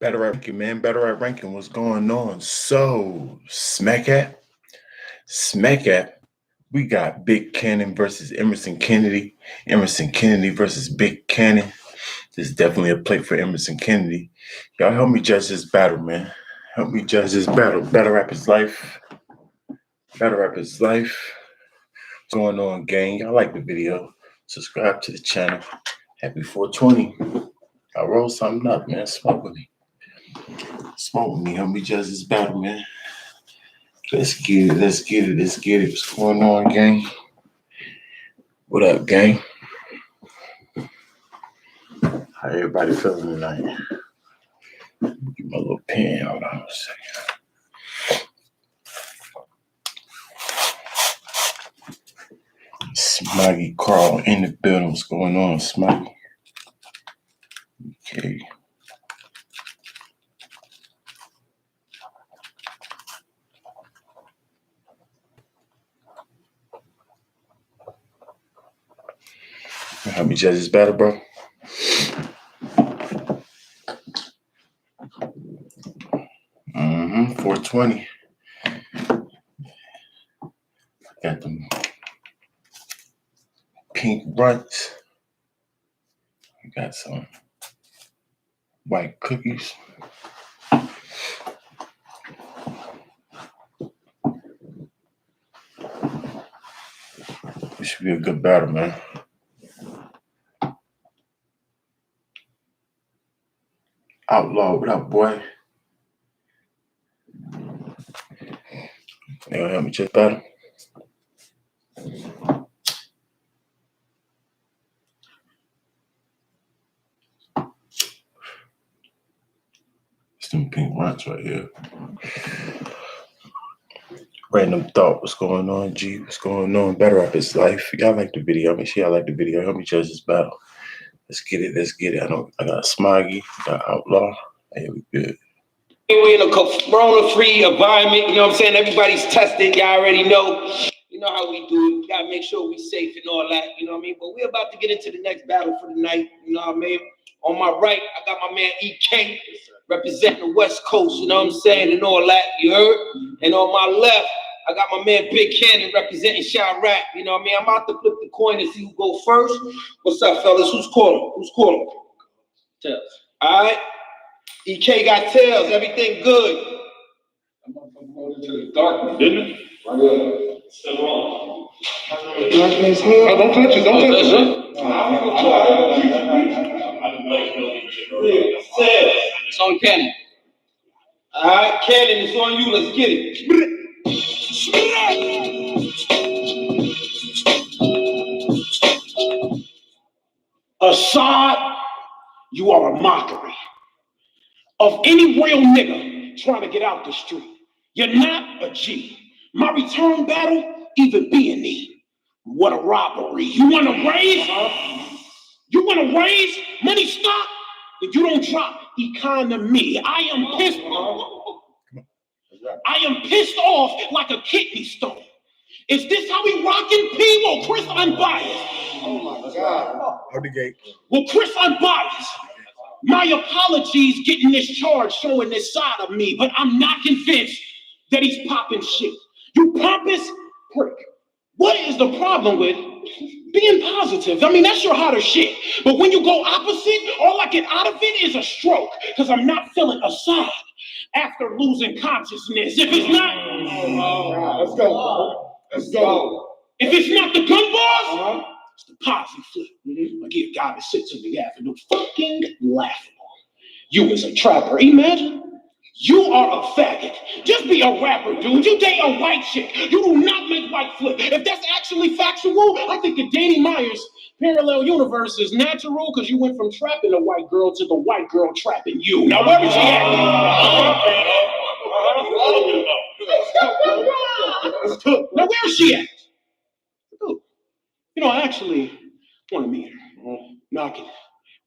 Better at ranking, man. Better at ranking. What's going on? So, Smack at. We got Big Kannon versus Emerson Kennedy. Emerson Kennedy versus Big Kannon. This is definitely a play for Emerson Kennedy. Y'all help me judge this battle, man. Help me judge this battle. Better rap his life. Better rap his life. What's going on, gang? Y'all like the video? Subscribe to the channel. Happy 420. I roll something up, man. Smoke with me. Smoke with me. Help me judge this battle, man. Let's get it. Let's get it. Let's get it. What's going on, gang? What up, gang? How everybody feeling tonight? Get my little pen. Hold on a second. Smoggy Carl in the building. What's going on, Smoggy? Okay. Help me judge this battle, bro. 420. Got them pink runts. Got some white cookies. This should be a good battle, man. Outlaw, what up, boy? You gonna help me check battle? It's them pink runs right here. Random thought. What's going on, G? What's going on? Better rap his life. Y'all like the video. Make sure y'all like the video. Help me judge this battle. Let's get it. Let's get it. I got Smoggy. Got Outlaw. Hey, we good. We're in a corona-free environment, you know what I'm saying? Everybody's tested, y'all already know. You know how we do it. We gotta make sure we safe and all that, you know what I mean? But we're about to get into the next battle for the night, you know what I mean? On my right, I got my man EK representing the West Coast, you know what I'm saying? And all that, you heard? And on my left, I got my man Big Kannon representing Chirac, you know what I mean? I'm about to flip the coin and see who go first. What's up, fellas? Who's calling? Who's calling? Tails. All right. EK got tails, everything good. I'm going to the darkness, didn't it? Right here. Still wrong. Darkness, oh, don't touch it, don't touch it. It's on Kannon. All right, Kannon, it's on you, let's get it. Assad, you are a mockery of any real nigga trying to get out the street. You're not a G. My return battle, even being me. What a robbery. You want to raise? You want to raise money stock? If you don't drop economy, I am pissed off. I am pissed off like a kidney stone. Is this how we rockin' P? Well, Chris Unbiased. Oh my God. Out the gate. Well, Chris Unbiased. My apologies getting this charge showing this side of me, but I'm not convinced that he's popping shit. You pompous prick. What is the problem with being positive? I mean, that's your hotter shit. But when you go opposite, all I get out of it is a stroke, because I'm not feeling Assad after losing consciousness. If it's not... Let's go. Let's go. If it's not the gun bars, it's the posse flip. I give a guy that sits on the avenue fucking laughable. You as a trapper, imagine. You are a faggot. Just be a rapper, dude. You date a white chick. You do not make white flip. If that's actually factual, I think the Danny Myers parallel universe is natural, because you went from trapping a white girl to the white girl trapping you. Now where is she at? Now where is she at? You know, I actually want to meet her. Knocking.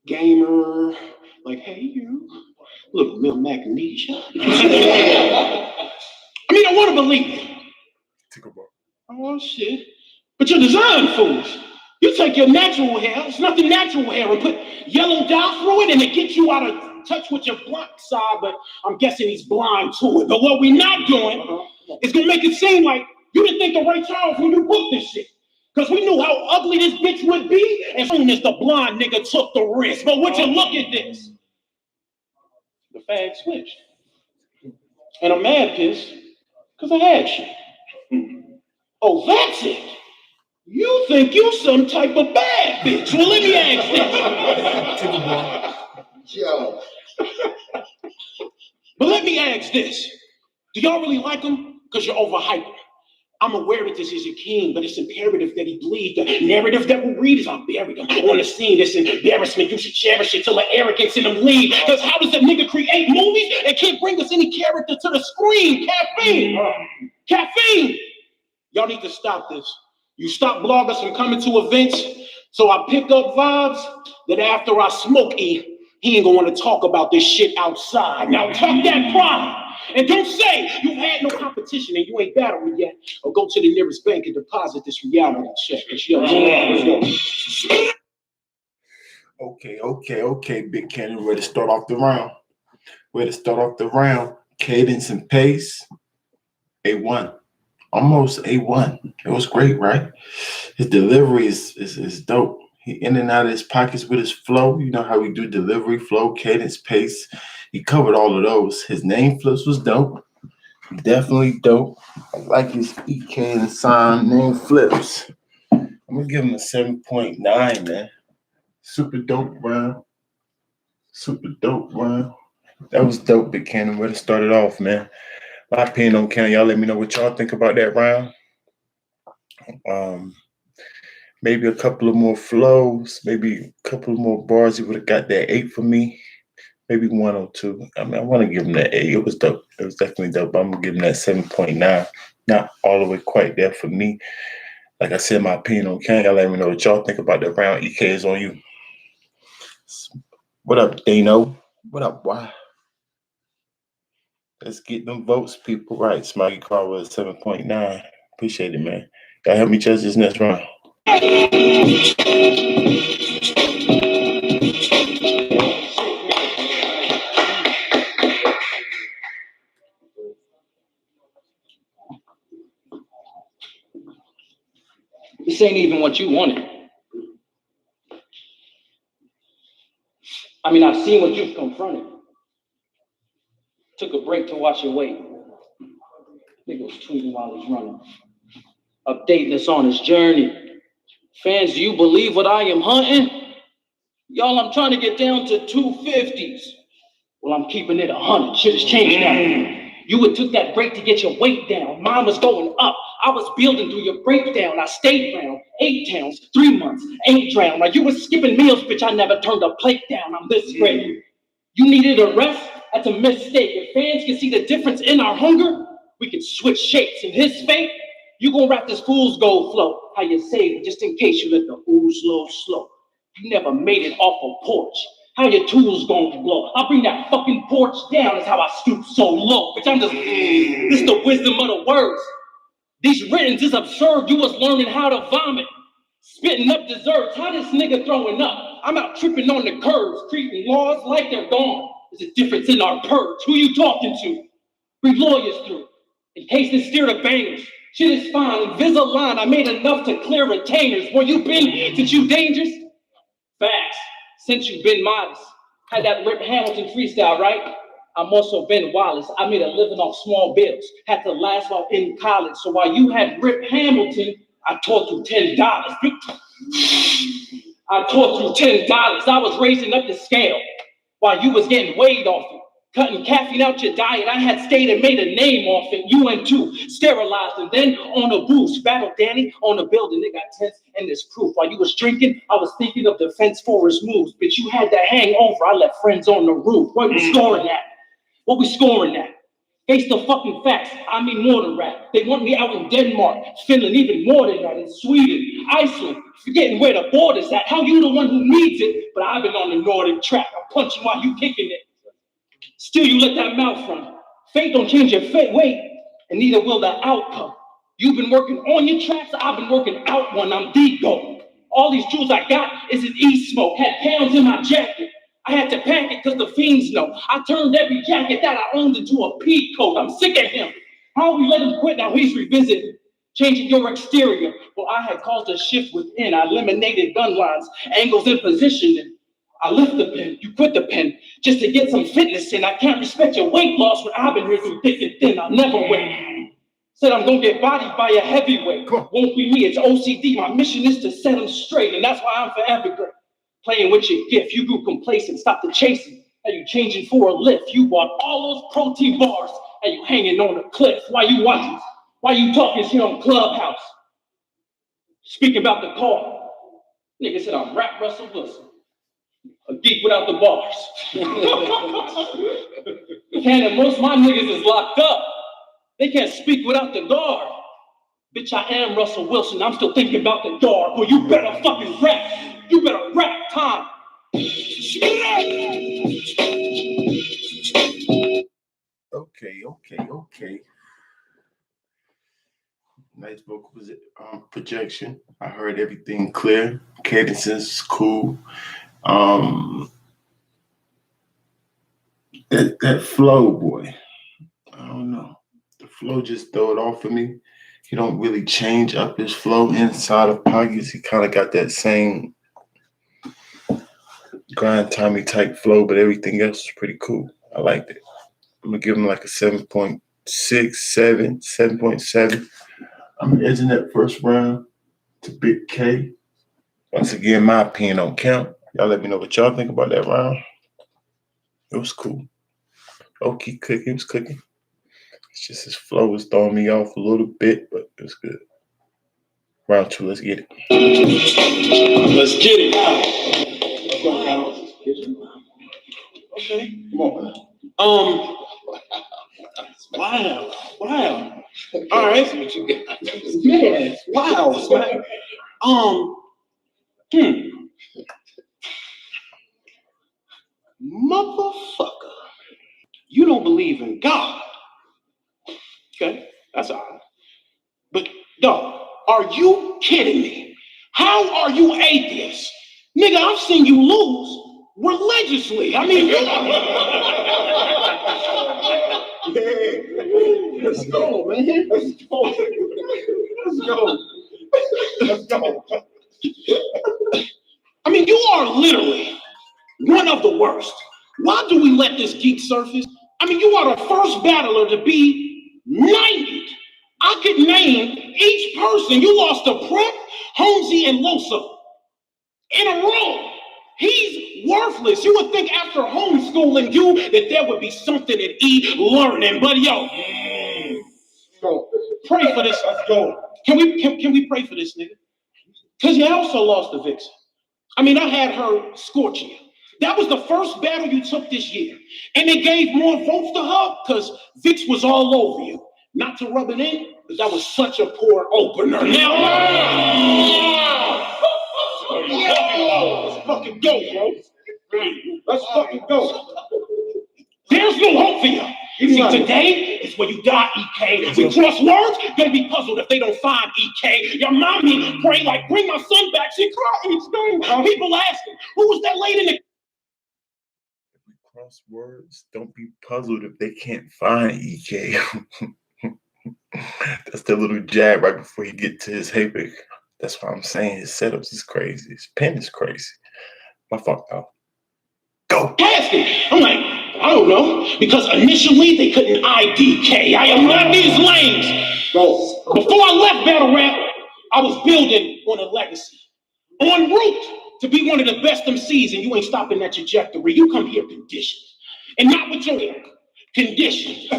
Gamer. Like, hey, you. Little magnesia. I mean, I want to believe it. Oh, shit. But you're design fools. You take your natural hair, it's nothing natural hair, and put yellow dye through it, and it gets you out of touch with your blind side, but I'm guessing he's blind to it. But what we're not doing is gonna make it seem like you didn't think the right time when you booked this shit. Because we knew how ugly this bitch would be as soon as the blind nigga took the risk. But would you look at this? The fag switched. And I'm mad pissed because I had shit. Oh, that's it. You think you some type of bad bitch. Well, let me ask this. Yo. But let me ask this. Do y'all really like him? Because you're overhyping. I'm aware that this is a king, but it's imperative that he bleed. The narrative that we'll read is I buried him on the scene. This embarrassment, you should cherish it till the arrogance in him leave. Because how does a nigga create movies and can't bring us any character to the screen? Caffeine. Caffeine. Y'all need to stop this. You stop bloggers from coming to events, so I pick up vibes that after I smoke he ain't gonna want to talk about this shit outside. Now talk that pride. And don't say you've had no competition and you ain't battled yet, or go to the nearest bank and deposit this reality check. Okay, Big Kannon, ready to start off the round. Cadence and pace, A1. Almost A1. It was great, right? His delivery is dope. He in and out of his pockets with his flow. You know how we do delivery, flow, cadence, pace. He covered all of those. His name flips was dope. Definitely dope. I like his EK and sign name flips. I'm gonna give him a 7.9, man. Super dope round. That was dope, Big Kannon. Where to start it off, man. My opinion on Kannon. Y'all let me know what y'all think about that round. Maybe a couple of more flows, maybe a couple of more bars. He would have got that 8 for me. Maybe 1 or 2. I mean, I want to give him that 8. It was dope. It was definitely dope. I'm gonna give him that 7.9. Not all the way quite there for me. Like I said, my opinion on Kannon. Y'all let me know what y'all think about that round. EK is on you. What up, Dano? What up, why? Let's get them votes, people. Right, Smoggy Car was 7.9. Appreciate it, man. Y'all help me judge this next round. This ain't even what you wanted. I mean, I've seen what you've confronted. Took a break to watch your weight. Nigga was tweeting while he's running. Updating us on his journey. Fans, do you believe what I am hunting? Y'all, I'm trying to get down to 250s. Well, I'm keeping it 100. Shit has changed now. You would took that break to get your weight down. Mine was going up. I was building through your breakdown. I stayed round 8 towns, 3 months, 8 drowned. Like you were skipping meals, bitch. I never turned a plate down. I'm this great. You needed a rest? That's a mistake. If fans can see the difference in our hunger, we can switch shapes. In his fate, you gon' wrap this fool's gold flow. How you save it, just in case you let the ooze slow. You never made it off a porch. How your tools gonna blow? I'll bring that fucking porch down. That's how I stoop so low. Bitch, I'm just, this the wisdom of the words. These writtens is absurd. You was learning how to vomit. Spitting up desserts. How this nigga throwing up? I'm out tripping on the curves, treating laws like they're gone. There's a difference in our purge. Who you talking to? Bring lawyers through. In case they steer the bangers. Shit is fine. Invisalign. I made enough to clear retainers. Where you been? Since you dangerous? Facts. Since you've been modest. Had that Rip Hamilton freestyle, right? I'm also Ben Wallace. I made a living off small bills. Had to last while in college. So while you had Rip Hamilton, I taught you $10. I taught you $10. I was raising up the scale while you was getting weighed off it. Cutting caffeine out your diet. I had stayed and made a name off it. You went too. Sterilized and then on a boost. Battle Danny on the building. They got tense and there's proof. While you was drinking, I was thinking of defense for his moves. But you had the hangover. I left friends on the roof. What we scoring at? What we scoring at? Face the fucking facts. I mean more than rap. They want me out in Denmark, Finland, even more than that, in Sweden, Iceland, forgetting where the border's at. How you the one who needs it? But I've been on the Nordic track. I'm punching while you kicking it. Still, you let that mouth run. Fate don't change your weight, and neither will the outcome. You've been working on your tracks, I've been working out one. I'm the GOAT. All these jewels I got is an e-smoke. Had pounds in my jacket. I had to pack it because the fiends know. I turned every jacket that I owned into a pea coat. I'm sick of him. How we let him quit, now he's revisiting. Changing your exterior. Well, I had caused a shift within. I eliminated gun lines, angles, and positioning. I lift the pen, you quit the pen, just to get some fitness in. I can't respect your weight loss when I've been here through thick and thin. I'll never win. Said I'm gonna get bodied by a heavyweight. Won't be me, it's OCD. My mission is to set them straight, and that's why I'm forever great. Playing with your gift, you grew complacent, stop the chasing. Are you changing for a lift? You bought all those protein bars, and you hanging on a cliff. Why you watching? Why you talking here on Clubhouse? Speaking about the car. Nigga said I'm Rap Russell Wilson. A geek without the bars. Kannon, most of my niggas is locked up. They can't speak without the guard. Bitch, I am Russell Wilson. I'm still thinking about the guard. Well, you better fucking rap. You better rap time. Okay. Nice vocal projection. I heard everything clear. Cadences is cool. That flow, boy. I don't know. The flow just throw it off for me. He don't really change up his flow inside of pockets. He kind of got that same grind Tommy type flow, but everything else is pretty cool. I liked it. I'm gonna give him like a 7.6, 7.7. I'm edging that first round to Big K. Once again, my opinion don't count. Y'all let me know what y'all think about that round. It was cool. Okay, cooking, it was cooking. It's just his flow was throwing me off a little bit, but it was good. Round 2, let's get it. Let's get it. Okay, come on. Wow. All right. Yeah. Wow, man. Motherfucker. You don't believe in God. Okay, that's all right. But, dog, are you kidding me? How are you atheist? Nigga, I've seen you lose religiously. I mean, let's go, man. Let's go. I mean, you are literally one of the worst. Why do we let this geek surface? I mean, you are the first battler to be knighted. I could name each person. You lost to Prep, Holmesy, and Loso in a row. He's worthless. You would think after homeschooling you that there would be something at e-learning, but yo, pray for this. Let's go. Can we pray for this nigga? Because you also lost to Vixen. I mean, I had her scorch you. That was the first battle you took this year. And they gave more votes to her because Vix was all over you. Not to rub it in, because that was such a poor opener. Now, let's fucking go, bro. Let's fucking go. There's no hope for you. See, today is where you die, EK. We cross words, gonna be puzzled if they don't find EK. Your mommy pray like, bring my son back. She cry each day. People asking, who was that lady in the... Cross words, don't be puzzled if they can't find EK. That's the little jab right before you get to his haypick. That's what I'm saying. His setups is crazy. His pen is crazy. My fuck though. Go. Asking. I'm like, I don't know. Because initially they couldn't IDK. I am not these lanes. Go. Before I left Battle Rap, I was building on a legacy. En route to be one of the best MCs, and you ain't stopping that trajectory. You come here conditioned. And not with your conditioned.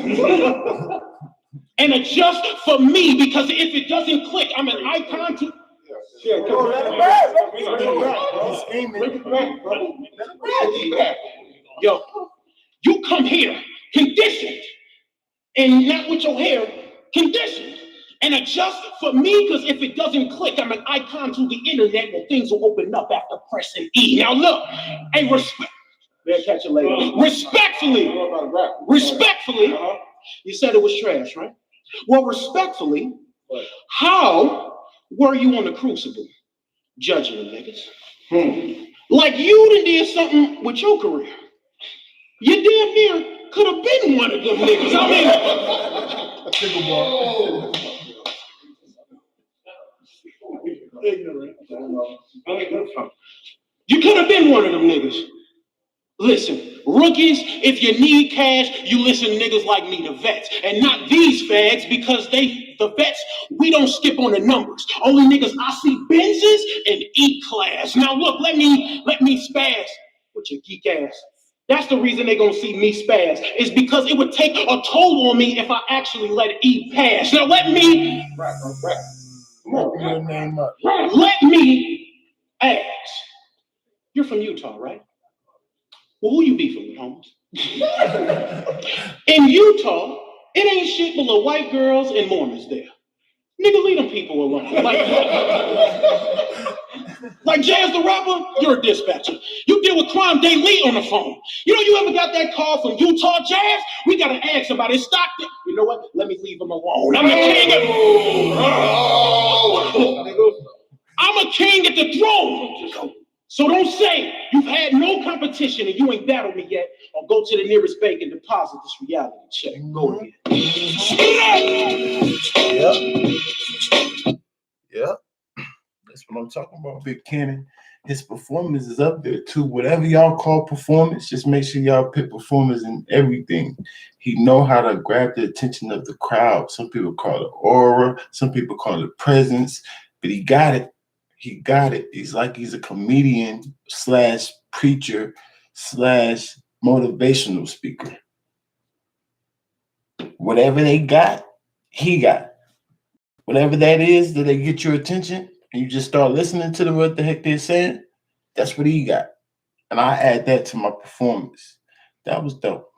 And adjust for me, because if it doesn't click, I'm an icon to... Yo, you come here conditioned, and not with your hair conditioned. And adjust for me, because if it doesn't click, I'm an icon to the internet, and things will open up after pressing E. Now look, hey, respect. Catch you later. Respectfully, you said it was trash, right? Well, respectfully, how were you on the crucible judging the niggas? Like you done did something with your career. You damn near could have been one of them niggas. I mean, you could have been one of them niggas. Listen, rookies, if you need cash, you listen to niggas like me, the vets, and not these fags because the vets, we don't skip on the numbers. Only niggas I see Benzes and E-class. Now look, let me spaz with your geek ass. That's the reason they gonna see me spaz, is because it would take a toll on me if I actually let E pass. Now let me, come on, let me ask. You're from Utah, right? Well, who you beefing with, Holmes? In Utah, it ain't shit below white girls and Mormons there. Nigga, leave them people alone. Like Jazz the rapper, you're a dispatcher. You deal with crime daily on the phone. You ever got that call from Utah, Jazz? We gotta ask about it. Stockton. You know what? Let me leave him alone. I'm a king at the throne. So don't say you've had no competition and you ain't battled me yet, or go to the nearest bank and deposit this reality check. Go ahead. Yep. That's what I'm talking about, Big Kannon. His performance is up there too. Whatever y'all call performance, just make sure y'all put performance in everything. He know how to grab the attention of the crowd. Some people call it aura, some people call it presence, but he got it. He got it. He's like he's a comedian / preacher / motivational speaker. Whatever they got, he got. Whatever that is that they get your attention and you just start listening to what the heck they're saying, that's what he got. And I add that to my performance. That was dope.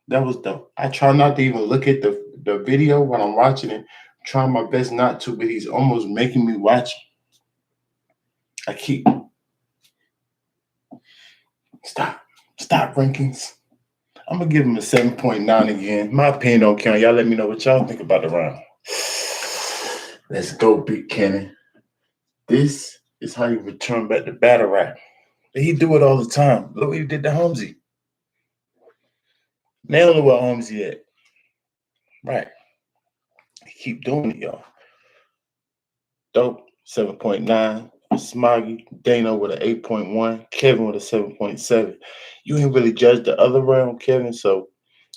That was dope. I try not to even look at the video when I'm watching it. I'm trying my best not to, but he's almost making me watch it. I keep. Stop rankings. I'm going to give him a 7.9 again. My opinion don't count. Y'all let me know what y'all think about the round. Let's go, Big Kannon. This is how you return back to battle rap. He do it all the time. Look what he did to Holmesy. Nail it where Holmesy at. Right. He keep doing it, y'all. Dope, 7.9. Smoggy, Dana with an 8.1, Kevin with a 7.7. You ain't really judged the other round, Kevin. So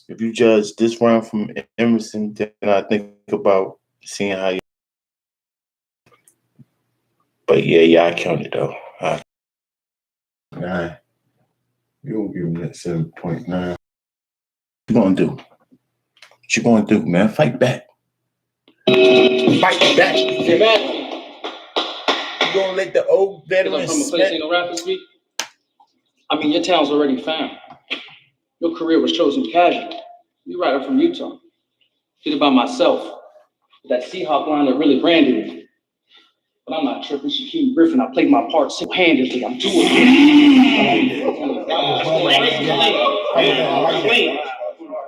if you judge this round from Emerson, then I think about seeing how you. But yeah, I counted though. Nine. You don't give him that 7.9. What you gonna do? What you gonna do, man? Fight back. Fight back. Hey, man. You gonna let the old veterans from a place ain't a rapper speak? I mean, your talent's already found. Your career was chosen casually. You writer from Utah. Did it by myself. That Seahawk line that really branded me. But I'm not tripping. Shaquille Griffin, I played my part single-handedly. I'm doing it.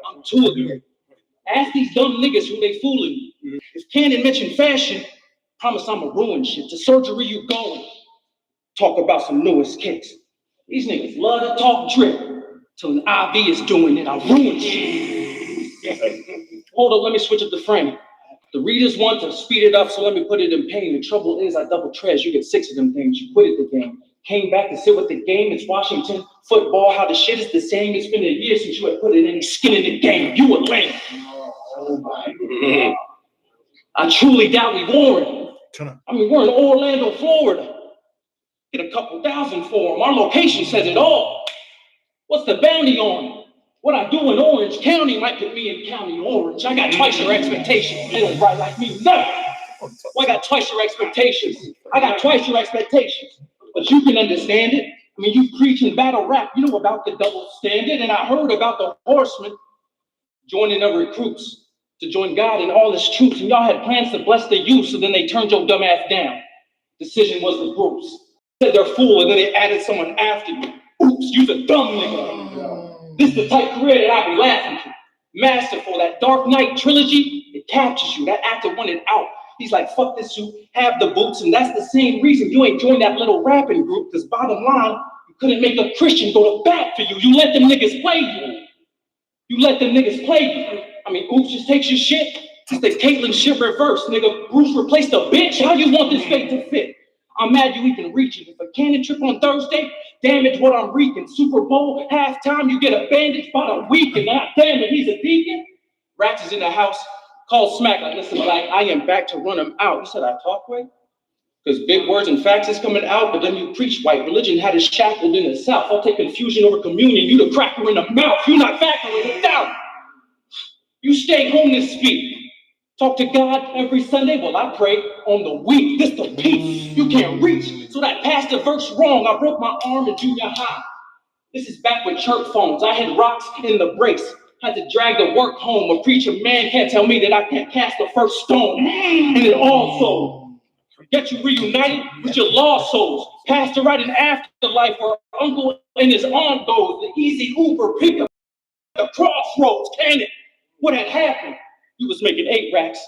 I'm doing it. Ask these dumb niggas who they fooling. If Kannon mentioned fashion, promise I'ma ruin shit. To surgery you going. Talk about some newest kicks. These niggas love to talk drip. Till an IV is doing it, I'll ruin shit. Hold up, let me switch up the frame. The readers want to speed it up, so let me put it in pain. The trouble is I double tread. You get 6 of them things. You quitted the game. Came back to sit with the game. It's Washington football. How the shit is the same. It's been a year since you had put in any skin in the game. You were lame. I truly doubt we won. I mean, we're in Orlando, Florida. Get a couple thousand for them. Our location says it all. What's the bounty on? What I do in Orange County might put me in County Orange. I got twice your expectations. They don't write like me. No. Well, I got twice your expectations. But you can understand it. I mean, you preach in battle rap. You know about the double standard. And I heard about the horsemen joining the recruits to join God and all his troops. And y'all had plans to bless the youth, so then they turned your dumb ass down. Decision was the groups. Said they're full, and then they added someone after you. Oops, you's a dumb nigga. This is the type of career that I be laughing to. Masterful, that Dark Knight trilogy, it captures you. That actor wanted out. He's like, fuck this suit, have the boots, and that's the same reason you ain't joined that little rapping group, because bottom line, you couldn't make a Christian go to bat for you. You let them niggas play you. You let them niggas play you. I mean, Oops just takes your shit. It's the Caitlyn shit reverse, nigga. Bruce replaced a bitch. How you want this fate to fit? I'm mad you even reaching. If a cannon trip on Thursday, damage what I'm wreaking. Super Bowl, halftime, you get a bandage by the weekend. Ah, damn it, he's a deacon. Rats is in the house. Call Smack like, listen, Black, I am back to run him out. You said I talk way? Because big words and facts is coming out, but then you preach white religion had us shackled in the South. I'll take confusion over communion. You the cracker in the mouth. You not factoring it down. You stay home to speak. Talk to God every Sunday. Well, I pray on the week. This the peace you can't reach. So that passed the verse wrong. I broke my arm in junior high. This is back with church phones. I had rocks in the brace. Had to drag the work home. A preacher man can't tell me that I can't cast the first stone. And it also get you reunited with your lost souls. Pastor right in afterlife where uncle and his aunt goes. The easy Uber pickup, the crossroads, Kannon. What had happened? He was making 8 racks.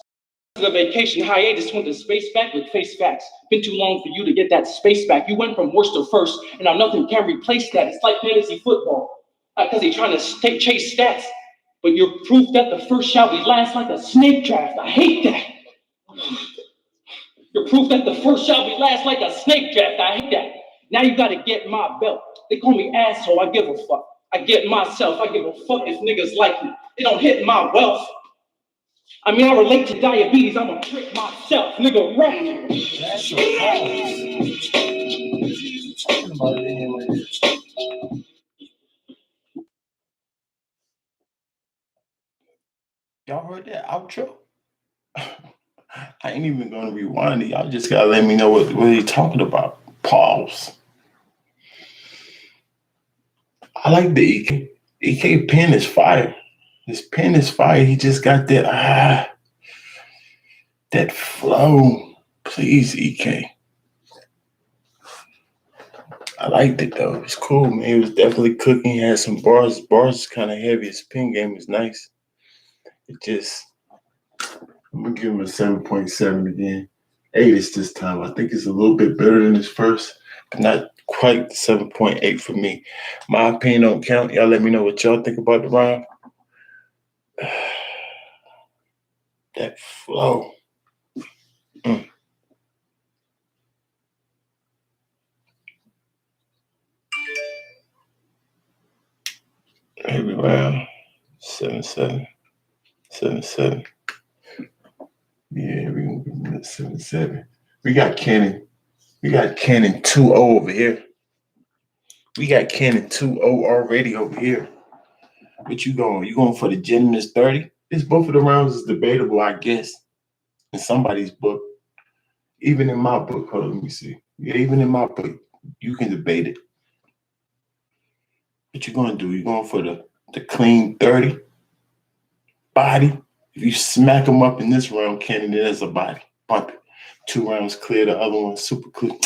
The vacation hiatus went to space back with face facts. Been too long for you to get that space back. You went from worst to first, and now nothing can replace that. It's like fantasy football. Because he's trying to chase stats. But you're proof that the first shall be last like a snake draft. I hate that. You're proof that the first shall be last like a snake draft. I hate that. Now you gotta get my belt. They call me asshole. I give a fuck. I get myself. I give a fuck if niggas like me. It don't hit my wealth. I mean, I relate to diabetes. I'm a trick myself. Nigga, rap. That's a Y'all heard that outro? I ain't even gonna rewind it. Y'all just gotta let me know what he's talking about. Pause. I like the EK. EK pen is fire. His pen is fire. He just got that that flow. Please, EK. I liked it though. It's cool, man. He was definitely cooking. He had some bars. Bars is kind of heavy. His pen game is nice. It just, I'm gonna give him a 7.7 again. 8 is this time. I think it's a little bit better than his first, but not quite 7.8 for me. My opinion don't count. Y'all let me know what y'all think about the rhyme. That flow. Every round. 7.7. 7.7. Yeah, we're gonna give him that 7.7. We got Kannon. We got Kannon 2-0 over here. We got Kannon 2-0 already over here. What you going? You going for the gentleman's 30? This both of the rounds is debatable, I guess. In somebody's book. Even in my book. Hold on, let me see. Yeah, even in my book, you can debate it. What you gonna do? You going for the clean 30? Body? If you smack him up in this round, Kannon, there's a body. Bump it. 2 rounds clear, the other one super clear.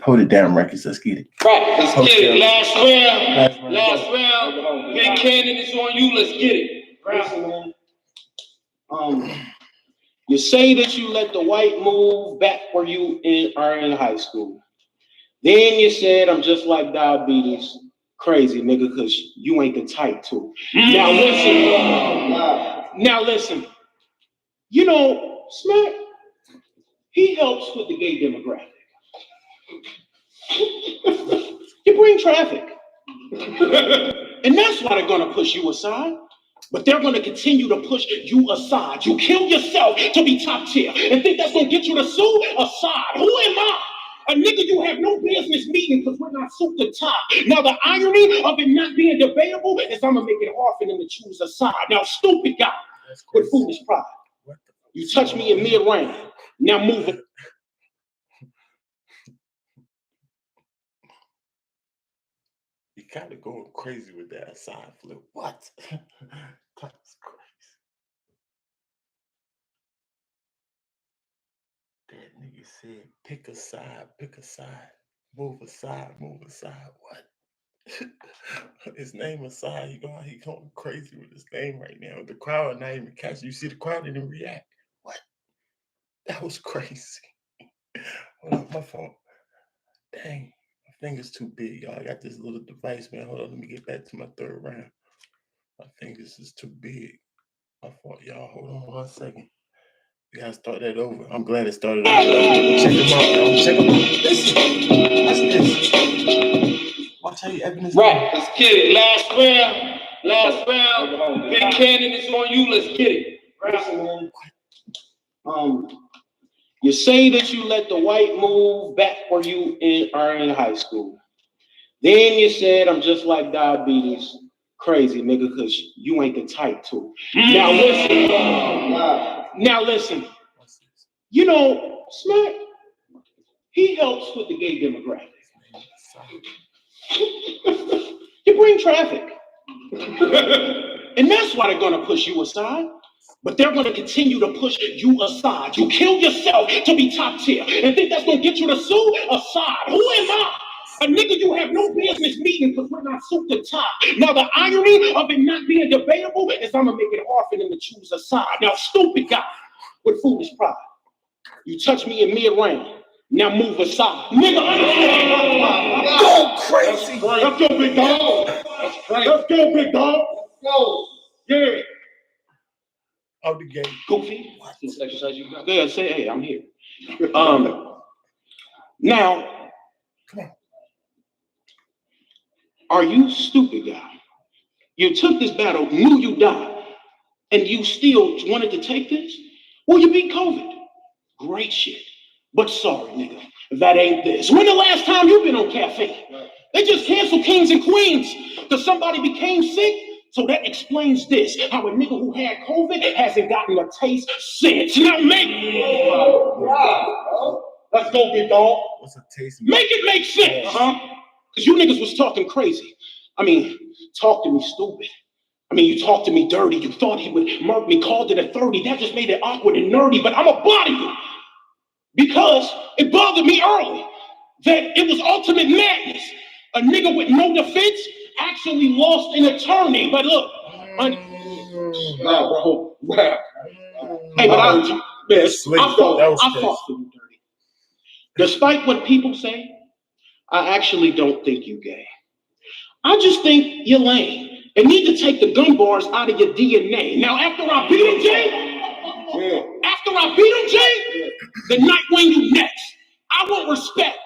Hold it down, Records. Let's get it. Right, let's get it. Last round. Big Kannon, it's on you. Let's get it. Listen, man. You say that you let the white move back where you are in high school. Then you said, I'm just like diabetes. Crazy, nigga, because you ain't the type to. Now listen. You know, Smack, he helps with the gay demographic. You bring traffic. And that's why they're going to push you aside. But they're going to continue to push you aside. You kill yourself to be top tier and think that's going to get you to sue? Aside. Who am I? A nigga you have no business meeting because we're not suit to tie. Now, the irony of it not being debatable is I'm going to make it hard for them to choose a side. Now, stupid guy with foolish pride. You touch me in mid-range. Now move it. You kind of going crazy with that side flip. What? That's crazy. That nigga said, pick a side, move aside, What? His name aside, he going crazy with his name right now. The crowd not even catching. You see the crowd didn't react. What? That was crazy. Hold on, my phone. Dang, my think it's too big, y'all. I got this little device, man. Hold on, let me get back to my third round. I think this is too big. I thought, y'all, hold on 1 second. We gotta start that over. I'm glad it started over. Check them out, y'all. Check them out. Listen. Watch this. Watch how you evidence. Right, let's get it. Last round. Big Kannon, it's on you. Let's get it. Listen, man. You say that you let the white move back where you are in high school. Then you said, I'm just like diabetes. Crazy, nigga, because you ain't the type to. Now listen. You know, Smack, he helps with the gay demographic. You bring traffic. And that's why they're going to push you aside. But they're going to continue to push you aside. You kill yourself to be top tier. And think that's going to get you to sue? Aside. Who am I? A nigga you have no business meeting because we're not suit to top. Now, the irony of it not being debatable is I'm going to make it hard for them to choose a side. Now, stupid guy with foolish pride. You touch me in mid-round. Now move aside. Nigga, go crazy. Let's go, big dog. Let's go, big dog. Let's go. Yeah. Out the game. Goofy. This exercise you got. Good. Say, hey, I'm here. Now, come on. Are you stupid guy? You took this battle, knew you died, and you still wanted to take this? Well, you beat COVID. Great shit. But sorry, nigga, that ain't this. When the last time you been on caffeine? They just canceled Kings and Queens because somebody became sick. So that explains this, how a nigga who had COVID hasn't gotten a taste since. Now make let's go, big dog. What's a taste? Make it make sense, Because you niggas was talking crazy. I mean, talk to me stupid. I mean, you talked to me dirty. You thought he would mark me, called it a 30. That just made it awkward and nerdy, but I'm a body you. Because it bothered me early that it was ultimate madness. A nigga with no defense actually lost an attorney. But look, wow. Hey, but I fought for you, dirty. Despite what people say, I actually don't think you gay. I just think you're lame and need to take the gun bars out of your DNA. Now, after I beat him, Jay, the night when you next, I want respect.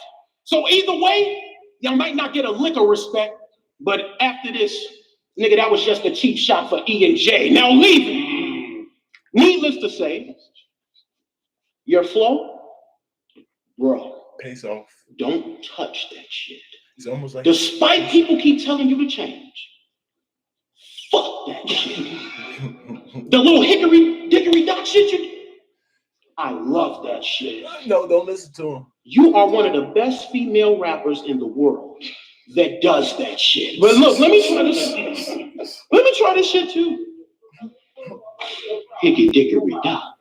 So either way, y'all might not get a lick of respect, but after this, nigga, that was just a cheap shot for E and J. Now leave it. Needless to say, your flow, bro, pays off. Don't touch that shit. It's almost like despite people keep telling you to change, fuck that shit. The little dickory dock shit I love that shit. No, don't listen to him. You are one of the best female rappers in the world that does that shit. But look, let me try this. Let me try this shit too. Hickey dickory dock.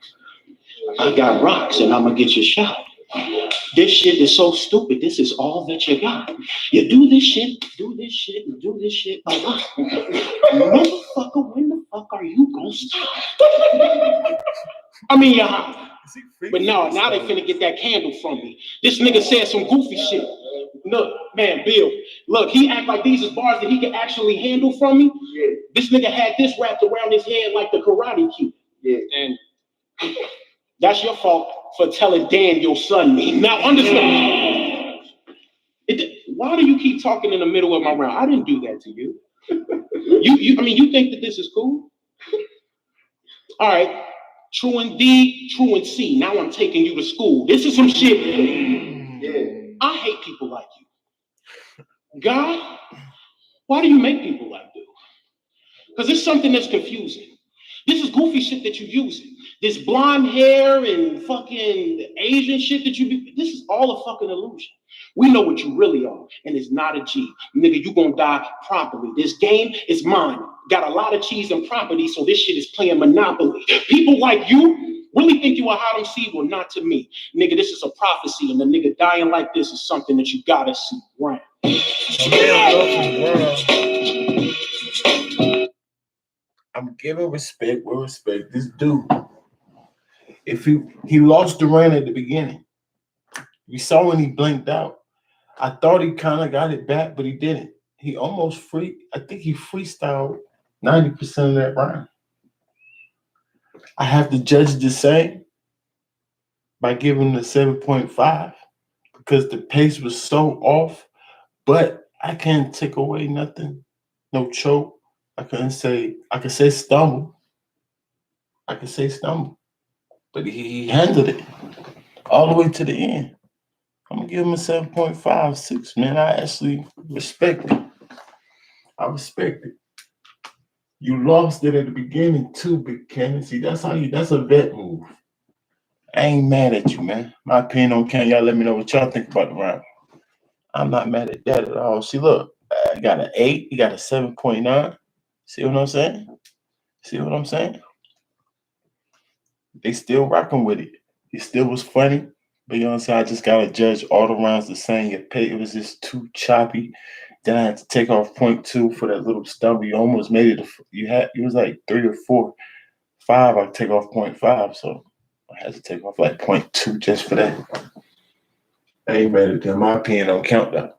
I got rocks and I'm gonna get you shot. This shit is so stupid. This is all that you got. You do this shit, and do this shit a lot. Motherfucker, when the fuck are you gonna stop? I mean, you're hot. But now they finna get that candle from me. This nigga said some goofy shit. Look, man, Bill, look, he act like these is bars that he can actually handle from me. Yeah. This nigga had this wrapped around his head like the Karate Kid. Yeah. And that's your fault for telling Dan your son me. Now understand. Why do you keep talking in the middle of my round? I didn't do that to you. You think that this is cool? All right. True and D, true and C. Now I'm taking you to school. This is some shit. Yeah. I hate people like you. God, why do you make people like you? Because it's something that's confusing. This is goofy shit that you're using. This blonde hair and fucking Asian shit that you do. This is all a fucking illusion. We know what you really are, and it's not a G. Nigga, you gonna die properly. This game is mine. Got a lot of cheese and property, so this shit is playing Monopoly. People like you really think you a hot MC? Well, not to me. Nigga, this is a prophecy, and the nigga dying like this is something that you gotta see. Right. I'm giving respect where respect is due. If he lost the run at the beginning, we saw when he blinked out. I thought he kind of got it back, but he didn't. He almost I think he freestyled 90% of that round. I have to judge the same by giving him a 7.5 because the pace was so off, but I can't take away nothing. No choke. I could say stumble. I could say stumble. But he handled it all the way to the end. I'm gonna give him a 7.56, man. I actually respect it. I respect it. You lost it at the beginning too, Big Cannon. See, that's a vet move. I ain't mad at you, man. My opinion on Cannon, y'all let me know what y'all think about the round. I'm not mad at that at all. See, look, I got an 8, you got a 7.9. See what I'm saying? See what I'm saying? They still rocking with it. It still was funny. But you know what I'm saying? I just gotta judge all the rounds the same. It was just too choppy. Then I had to take off 0.2 for that little stumble. You almost made it. It was like 3 or 4. 5, I take off 0.5. So I had to take off like 0.2 just for that. I ain't mad at them. My opinion don't count though.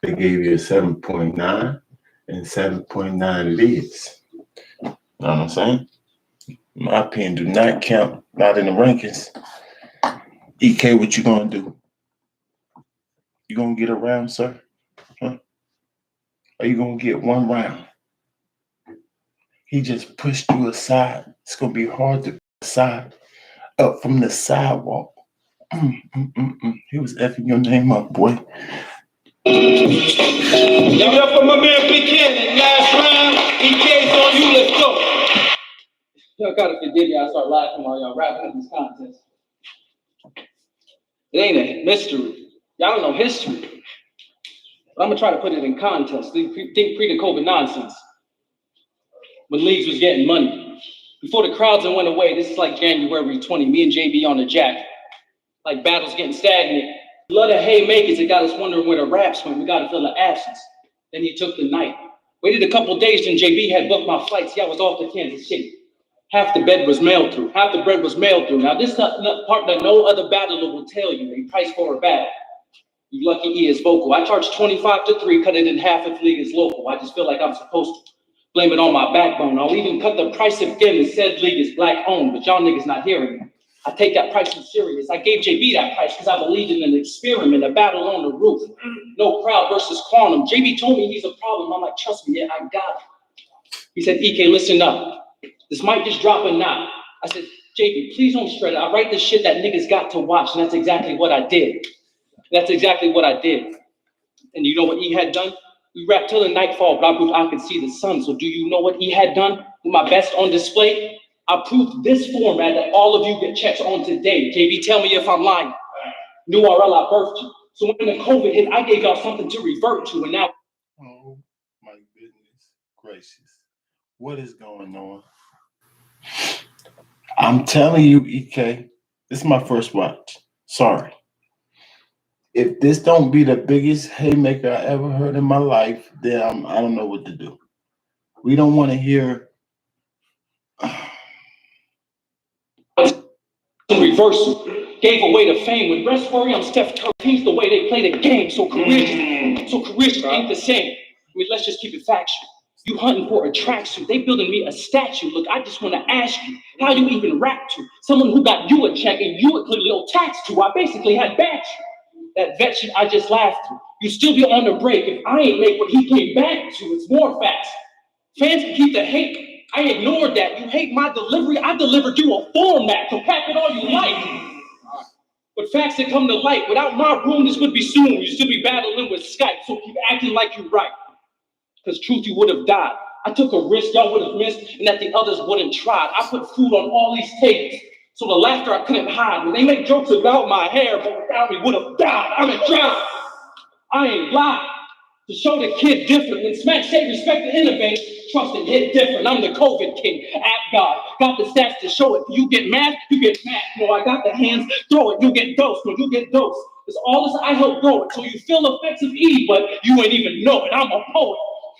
They gave you a 7.9 and 7.9 it is. You know what I'm saying? My opinion do not count. Not in the rankings. EK, what you gonna do? You gonna get a round, sir? Huh? Are you gonna get one round? He just pushed you aside. It's gonna be hard to aside up from the sidewalk. He was effing your name up, boy. Give it up for my man Big Kannon. Last round, EK's on you. Let's go. Y'all gotta forgive me. I start laughing while y'all rapping in this contest. It ain't a mystery. Y'all don't know history. But I'm gonna try to put it in context. Think pre the COVID nonsense. When leagues was getting money. Before the crowds went away, this is like January 20, me and JB on the jack. Like battles getting stagnant. A lot of haymakers that got us wondering where the raps went. We gotta fill the absence. Then he took the night. Waited a couple days, then JB had booked my flights. Yeah, I was off to Kansas City. Half the bed was mailed through. Half the bread was mailed through. Now this is the part that no other battler will tell you. They price for a battle. You lucky he is vocal. I charge 25 to 3, cut it in half if league is local. I just feel like I'm supposed to. Blame it on my backbone. I'll even cut the price again and said league is black owned, but y'all niggas not hearing me. I take that pricing serious. I gave JB that price because I believed in an experiment, a battle on the roof. No crowd versus quantum. JB told me he's a problem. I'm like, trust me, yeah, I got it. He said, EK, listen up. This might just drop a knot. I said, JB, please don't shred it. I write the shit that niggas got to watch, and that's exactly what I did. That's exactly what I did. And you know what he had done? We rapped till the nightfall, but I could see the sun. So do you know what he had done? With my best on display, I proved this format that all of you get checks on today. JB, tell me if I'm lying. New RL, I birthed you. So when the COVID hit, I gave y'all something to revert to, and now. Oh my goodness gracious. What is going on? I'm telling you, EK, this is my first watch. Sorry. If this don't be the biggest haymaker I ever heard in my life, then I don't know what to do. We don't want to hear. Reversal gave away the fame. With Rest Worry, I'm Steph Curry. He's the way they play the game. So careers ain't the same. I mean, let's just keep it factual. You hunting for a tracksuit. They building me a statue. Look, I just want to ask you, how you even rap to someone who got you a check and you a clearly owe tax to? I basically had back you. That vet shit I just laughed through. You still be on the break if I ain't make what he came back to. It's more facts. Fans can keep the hate. I ignored that. You hate my delivery. I delivered you a format. So pack it all you like. But facts that come to light. Without my room, this would be soon. You still be battling with Skype. So keep acting like you right. Because truth, you would have died. I took a risk y'all would have missed and that the others wouldn't try. I put food on all these tables. So the laughter I couldn't hide. When they make jokes about my hair, but without me would have died. I'm in drown. I ain't lied. To show the kid different. When Smack say respect and innovate, trust and hit different. I'm the COVID king, app God. Got the stats to show it. You get mad, you get mad. No, I got the hands, throw it. You get dosed, no, you get dosed. It's all this I help grow it. So you feel the effects of E, but you ain't even know it. I'm a poet.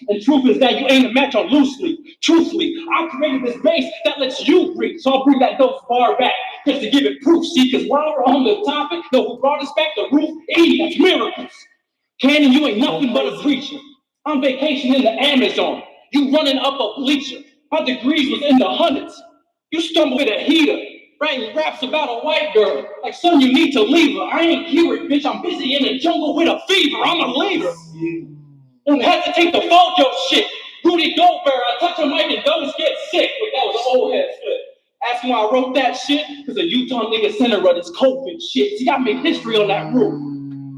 And truth is that you ain't a match on loosely. Truthfully, I created this base that lets you breathe. So I'll bring that dose bar back. just to give it proof. See, because while we're on the topic, know who brought us back? The roof. That's miracles. Cannon, you ain't nothing but a preacher. I'm vacationing in the Amazon. You running up a bleacher. My degrees was in the hundreds. You stumble with a heater, writing raps about a white girl. Like, son, you need to leave her. I ain't hear it, bitch. I'm busy in the jungle with a fever. I'm a leader. Don't hesitate to fold your shit. Rudy Goldberg, I touch a mic and those get sick. But that was an old head flip. Ask me why I wrote that shit, because a Utah nigga center of this COVID shit. See, I made history on that roof.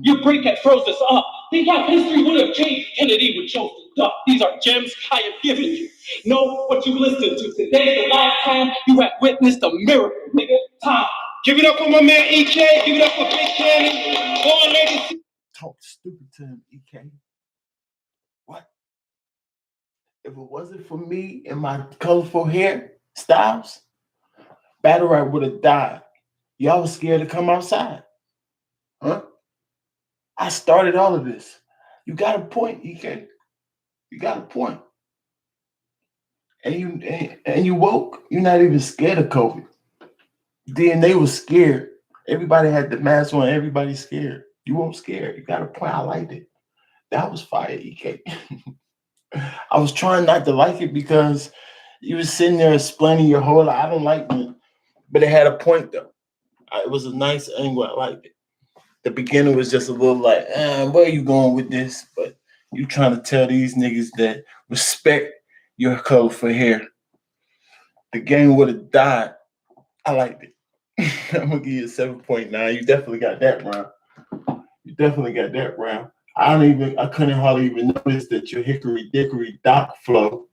Your break had froze us up. Think how history would have changed. Kennedy would chose to duck. These are gems I have given you. Know what you listened to. Today's the last time you have witnessed a miracle, nigga. Time. Give it up for my man EK. Give it up for Big Kannon. Born Legacy. Talk stupid to him, EK. What? If it wasn't for me and my colorful hair styles, Battle Rap would have died. Y'all was scared to come outside. Huh? I started all of this. You got a point, EK. You got a point. And you woke. You're not even scared of COVID. DNA was scared. Everybody had the mask on. Everybody's scared. You weren't scared. You got a point. I liked it. That was fire, EK. I was trying not to like it because you was sitting there explaining your whole life. I don't like it, but it had a point though. It was a nice angle. I liked it. The beginning was just a little like, where are you going with this? But you trying to tell these niggas that respect your colorful hair. The game would have died. I liked it. I'm gonna give you a 7.9. You definitely got that round. You definitely got that round. I couldn't hardly even notice that your hickory dickory dock flow.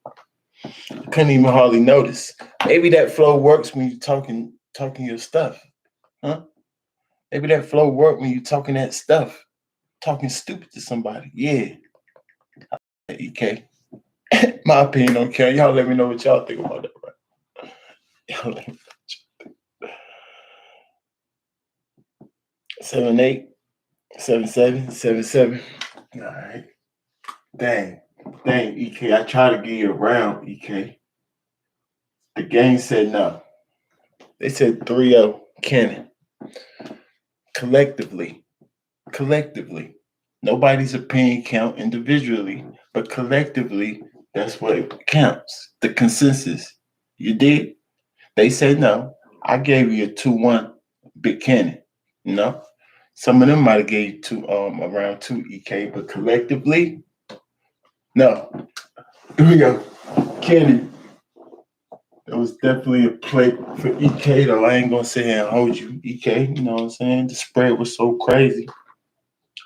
I couldn't even hardly notice. Maybe that flow works when you're talking your stuff. Huh? Maybe that flow work when you're talking that stuff. Talking stupid to somebody. Yeah. EK. My opinion on Karen. Y'all let me know what y'all think about that, right? Y'all let me know what y'all think. 7-8, 7-7, 7-7. All right. Dang, EK. I tried to give you a round, EK. The gang said no. They said 3-0, Kannon. Collectively. Nobody's opinion count individually, but collectively, that's what counts. The consensus. You did? They said no. I gave you a 2-1, Big Kannon. You know? Some of them might have gave you around 2 EK, but collectively, no. Here we go. Kannon. It was definitely a play for EK, though. I ain't gonna sit here and hold you, EK. You know what I'm saying? The spread was so crazy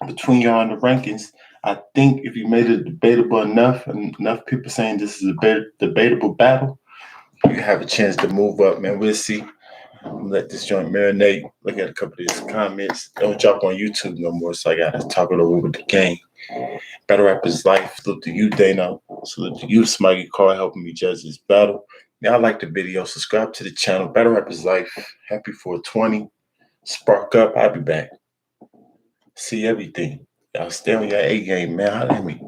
between y'all and the rankings. I think if you made it debatable enough, and enough people saying this is a debatable battle, you have a chance to move up, man. We'll see. Let this joint marinate. Look at a couple of these comments. Don't drop on YouTube no more, so I gotta talk it over with the gang. Battle Rap is life. Salute to you, Dano. Salute to you, Smuggy Carr, helping me judge this battle. Y'all like the video, subscribe to the channel. Battle Rap is life. Happy 420. Spark up. I'll be back. See everything. Y'all stay on your A game, man. Holla at me.